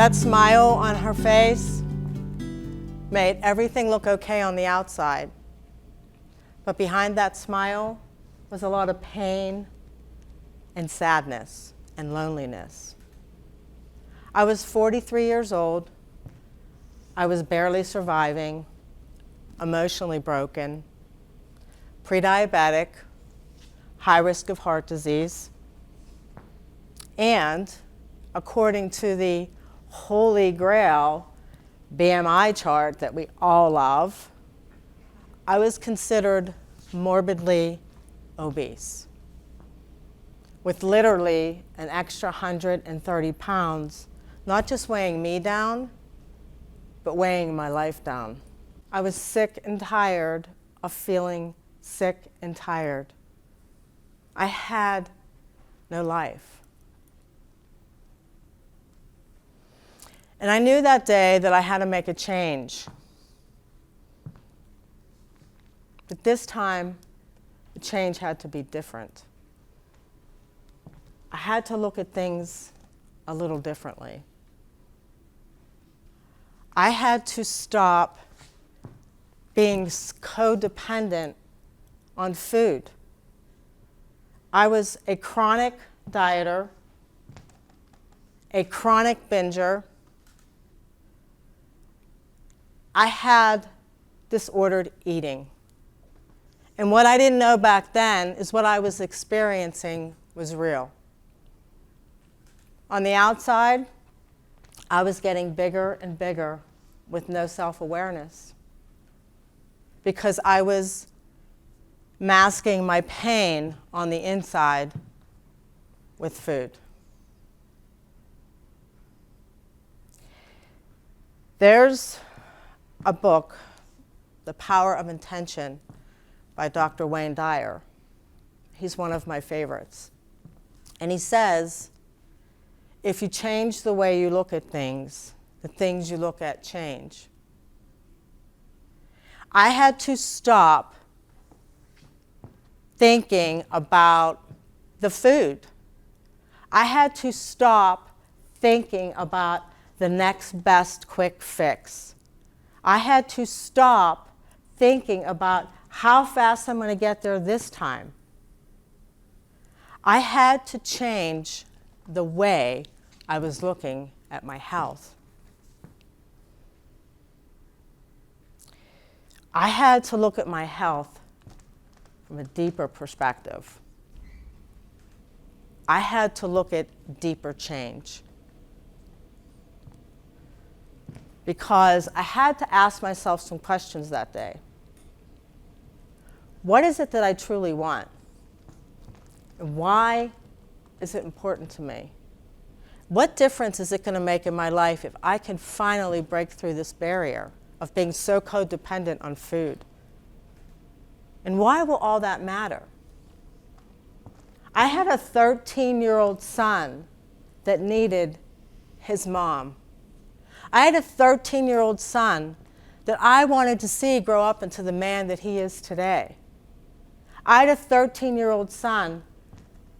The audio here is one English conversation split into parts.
That smile on her face made everything look okay on the outside. But behind that smile was a lot of pain and sadness and loneliness. I was 43 years old. I was barely surviving, emotionally broken, pre-diabetic, high risk of heart disease, and according to the Holy Grail BMI chart that we all love, I was considered morbidly obese, with literally an extra 130 pounds, not just weighing me down, but weighing my life down. I was sick and tired of feeling sick and tired. I had no life. And I knew that day that I had to make a change. But this time, the change had to be different. I had to look at things a little differently. I had to stop being codependent on food. I was a chronic dieter, a chronic binger. I had disordered eating. And what I didn't know back then is what I was experiencing was real. On the outside, I was getting bigger and bigger with no self-awareness because I was masking my pain on the inside with food. There's a book, The Power of Intention, by Dr. Wayne Dyer. He's one of my favorites. And he says, if you change the way you look at things, the things you look at change. I had to stop thinking about the food. I had to stop thinking about the next best quick fix. I had to stop thinking about how fast I'm going to get there this time. I had to change the way I was looking at my health. I had to look at my health from a deeper perspective. I had to look at deeper change. Because I had to ask myself some questions that day. What is it that I truly want? And why is it important to me? What difference is it going to make in my life if I can finally break through this barrier of being so codependent on food? And why will all that matter? I had a 13-year-old son that needed his mom. I had a 13-year-old son that I wanted to see grow up into the man that he is today. I had a 13-year-old son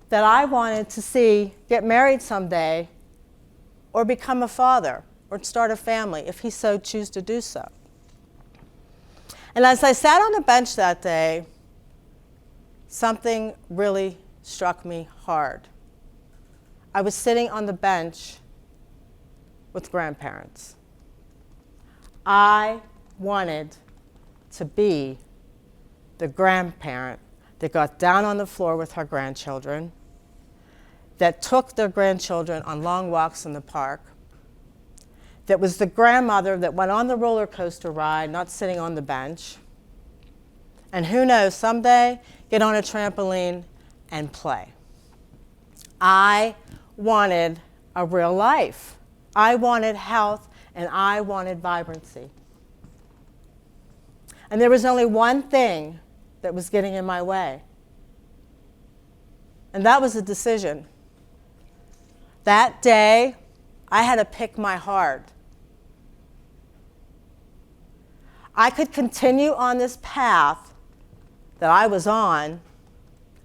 that I wanted to see get married someday or become a father or start a family if he so chooses to do so. And as I sat on the bench that day, something really struck me hard. I was sitting on the bench with grandparents. I wanted to be the grandparent that got down on the floor with her grandchildren, that took their grandchildren on long walks in the park, that was the grandmother that went on the roller coaster ride, not sitting on the bench, and who knows, someday get on a trampoline and play. I wanted a real life. I wanted health, and I wanted vibrancy. And there was only one thing that was getting in my way. And that was a decision. That day, I had to pick my heart. I could continue on this path that I was on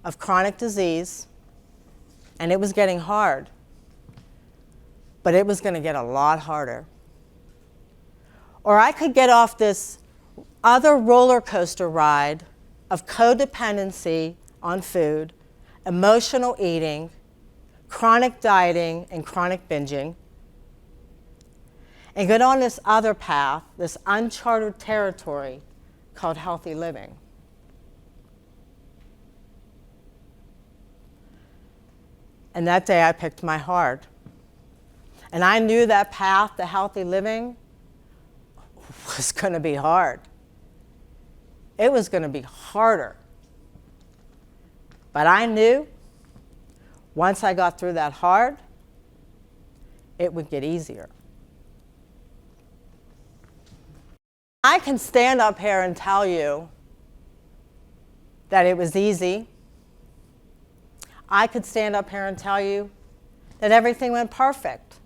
of chronic disease, and it was getting hard. but it was going to get a lot harder. Or I could get off this other roller coaster ride of codependency on food, emotional eating, chronic dieting, and chronic binging, and get on this other path, this uncharted territory called healthy living. And that day I picked my heart. And I knew that path to healthy living was going to be hard. It was going to be harder. But I knew once I got through that hard, it would get easier. I can stand up here and tell you that it was easy. I could stand up here and tell you that everything went perfect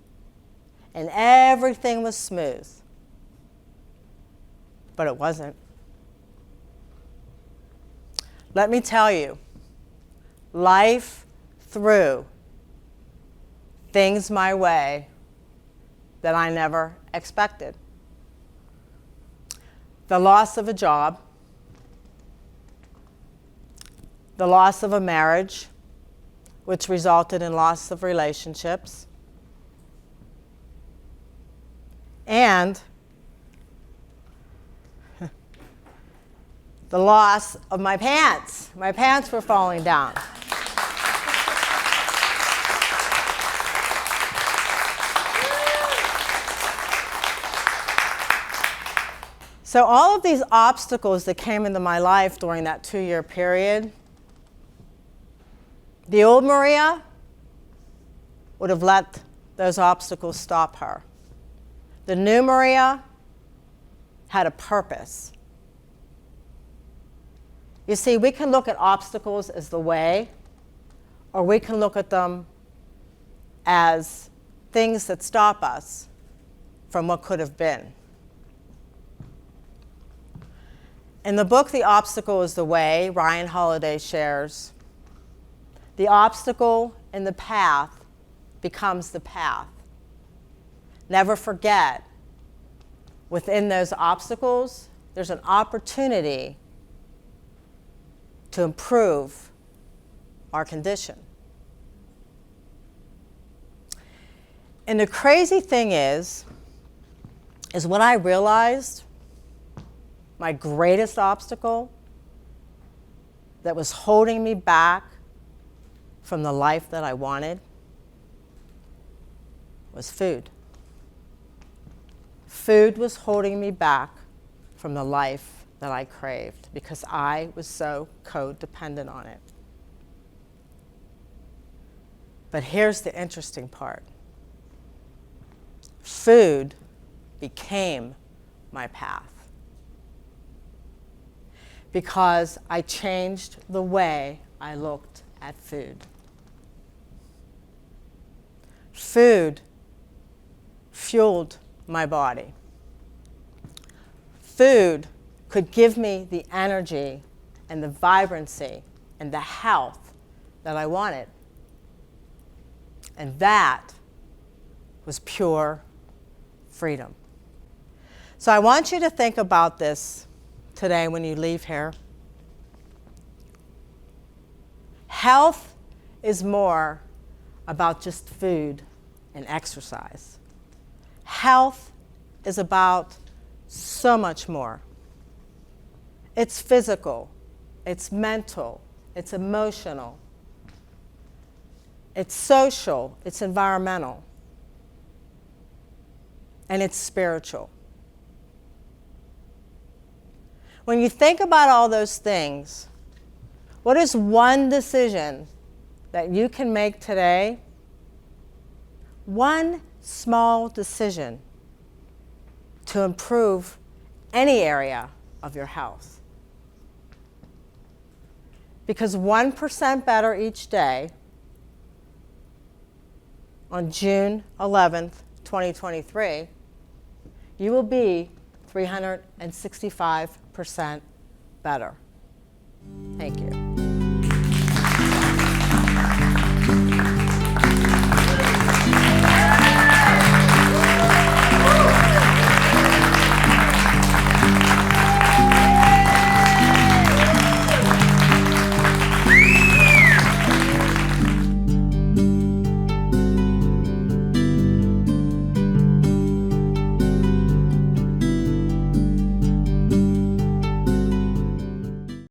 and everything was smooth. But it wasn't. Let me tell you, life threw things my way that I never expected. The loss of a job, the loss of a marriage, which resulted in loss of relationships, and the loss of my pants. My pants were falling down. So all of these obstacles that came into my life during that 2-year period, the old Maria would have let those obstacles stop her. The new Maria had a purpose. You see, we can look at obstacles as the way, or we can look at them as things that stop us from what could have been. In the book, The Obstacle is the Way, Ryan Holiday shares, the obstacle in the path becomes the path. Never forget, within those obstacles, there's an opportunity to improve our condition. And the crazy thing is what I realized, my greatest obstacle that was holding me back from the life that I wanted was food. Food was holding me back from the life that I craved because I was so codependent on it. But here's the interesting part. Food became my path because I changed the way I looked at food. Food fueled my body. Food could give me the energy and the vibrancy and the health that I wanted. And that was pure freedom. So I want you to think about this today when you leave here. Health is more about just food and exercise. Health is about so much more. It's physical, it's mental, it's emotional, it's social, it's environmental, and it's spiritual. When you think about all those things, what is one decision that you can make today? One small decision to improve any area of your health. Because 1% better each day on June 11th, 2023, you will be 365% better. Thank you.